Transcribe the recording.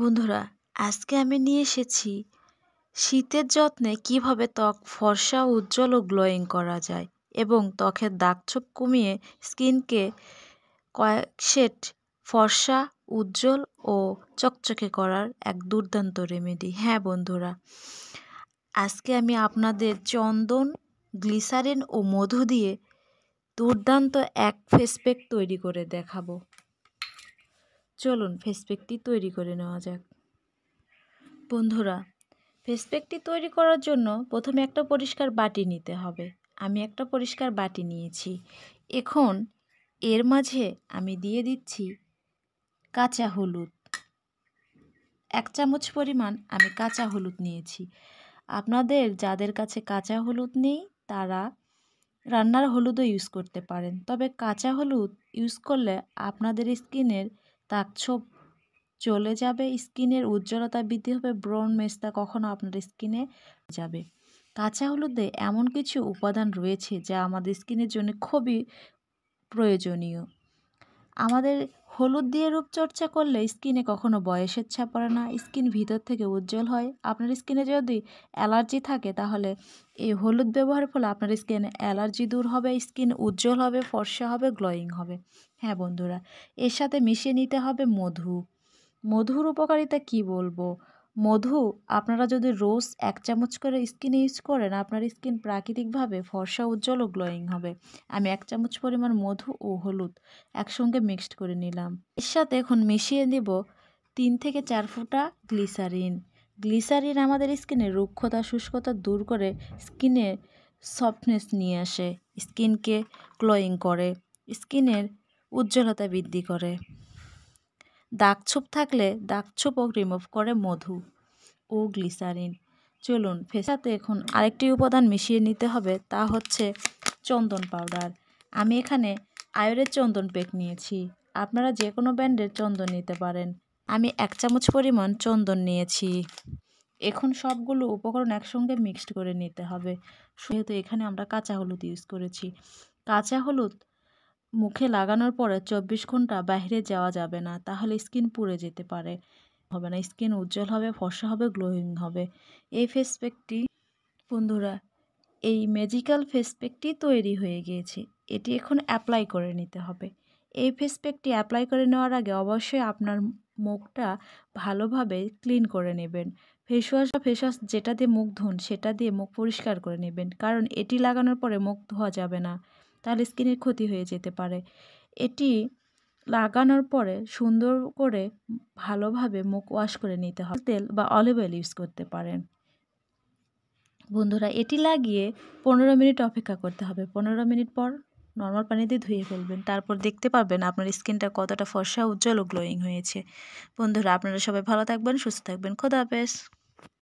বন্ধুরা, আজকে আমি নিয়ে এসেছি শীতের যত্নে কিভাবে ত্বক ফর্সা উজ্জ্বল ও গ্লোয়িং করা যায় এবং ত্বকের দাগছোপ কমিয়ে স্কিনকে কয়েক শেড ফর্সা উজ্জ্বল ও চকচকে করার এক দুর্দান্ত রেমেডি। হ্যাঁ বন্ধুরা, আজকে আমি আপনাদের চন্দন, গ্লিসারিন ও মধু দিয়ে দুর্দান্ত এক ফেস প্যাক তৈরি করে দেখাবো। চলুন ফেস প্যাকটি তৈরি করে নেওয়া যাক। বন্ধুরা, ফেস প্যাকটি তৈরি করার জন্য প্রথমে একটা পরিষ্কার বাটি নিতে হবে। আমি একটা পরিষ্কার বাটি নিয়েছি। এখন এর মাঝে আমি দিয়ে দিচ্ছি কাঁচা হলুদ। 1 চামচ পরিমাণ আমি কাঁচা হলুদ নিয়েছি। আপনাদের যাদের কাছে কাঁচা হলুদ নেই তারা রান্নার হলুদও ইউজ করতে পারেন। তবে কাঁচা হলুদ ইউজ করলে আপনাদের স্কিনের দাগছোপ চলে যাবে, স্কিনের উজ্জ্বলতা বৃদ্ধি হবে, ব্রণ মেস্তা কখনো আপনার স্কিনে যাবে। কাঁচা হলুদে এমন কিছু উপাদান রয়েছে যা আমাদের স্কিনের জন্য খুবই প্রয়োজনীয়। আমাদের হলুদ দিয়ে রূপচর্চা করলে স্কিনে কখনো বয়সের ছাপ পড়ে না, স্কিন ভিতর থেকে উজ্জ্বল হয়। আপনার স্কিনে যদি অ্যালার্জি থাকে তাহলে এই হলুদ ব্যবহারের ফলে আপনার স্কিনে অ্যালার্জি দূর হবে, স্কিন উজ্জ্বল হবে, ফর্সা হবে, গ্লোয়িং হবে। হ্যাঁ বন্ধুরা, এর সাথে মিশিয়ে নিতে হবে মধু। মধুর উপকারিতা কি বলবো। মধু আপনারা যদি রোজ 1 চামচ করে স্কিনে ইউজ করেন, আপনার স্কিন প্রাকৃতিকভাবে ফর্সা উজ্জ্বল ও গ্লোয়িং হবে। আমি 1 চামচ পরিমাণ মধু ও হলুদ একসঙ্গে মিক্সড করে নিলাম। এর সাথে এখন মিশিয়ে দেব 3 থেকে 4 ফোঁটা গ্লিসারিন। গ্লিসারিন আমাদের স্কিনের রুক্ষতা শুষ্কতা দূর করে স্কিনে সফটনেস নিয়ে আসে, স্কিনকে গ্লোয়িং করে, স্কিনের উজ্জ্বলতা বৃদ্ধি করে। দাগছোপ থাকলে দাগছোপও রিমুভ করে মধু ও গ্লিসারিন। চলুন ফেসাতে এখন আরেকটি উপাদান মিশিয়ে নিতে হবে, তা হচ্ছে চন্দন পাউডার। আমি এখানে আয়ুরের চন্দন প্যাক নিয়েছি, আপনারা যে কোনো ব্র্যান্ডের চন্দন নিতে পারেন। আমি 1 চামচ পরিমাণ চন্দন নিয়েছি। এখন সবগুলো উপকরণ একসঙ্গে মিক্সড করে নিতে হবে। যেহেতু এখানে আমরা কাঁচা হলুদ ইউজ করেছি, কাঁচা হলুদ মুখে লাগানোর পরে 24 ঘন্টা বাইরে যাওয়া যাবে না, তাহলে স্কিন পুড়ে যেতে পারে, হবে না, স্কিন উজ্জ্বল হবে, ফর্সা হবে, গ্লোয়িং হবে। এই ফেস প্যাকটি বন্ধুরা, এই ম্যাজিক্যাল ফেস প্যাকটি তৈরি হয়ে গিয়েছে। এটি এখন অ্যাপ্লাই করে নিতে হবে। এই ফেস প্যাকটি অ্যাপ্লাই করে নেওয়ার আগে অবশ্যই আপনার মুখটা ভালোভাবে ক্লিন করে নেবেন। ফেস ওয়াশ যেটা দিয়ে মুখ ধুন সেটা দিয়ে মুখ পরিষ্কার করে নেবেন, কারণ এটি লাগানোর পরে মুখ ধোয়া যাবে না, তাহলে স্কিনের ক্ষতি হয়ে যেতে পারে। এটি লাগানোর পরে সুন্দর করে ভালোভাবে মুখ ওয়াশ করে নিতে হবে। তেল বা অলিভ অয়েল ইউজ করতে পারেন। বন্ধুরা, এটি লাগিয়ে 15 মিনিট অপেক্ষা করতে হবে। 15 মিনিট পর নর্মাল পানি দিয়ে ধুয়ে ফেলবেন, তারপর দেখতে পারবেন আপনার স্কিনটা কতটা ফর্সা উজ্জ্বল ও গ্লোয়িং হয়েছে। বন্ধুরা, আপনারা সবাই ভালো থাকবেন, সুস্থ থাকবেন। খোদা হাফেজ।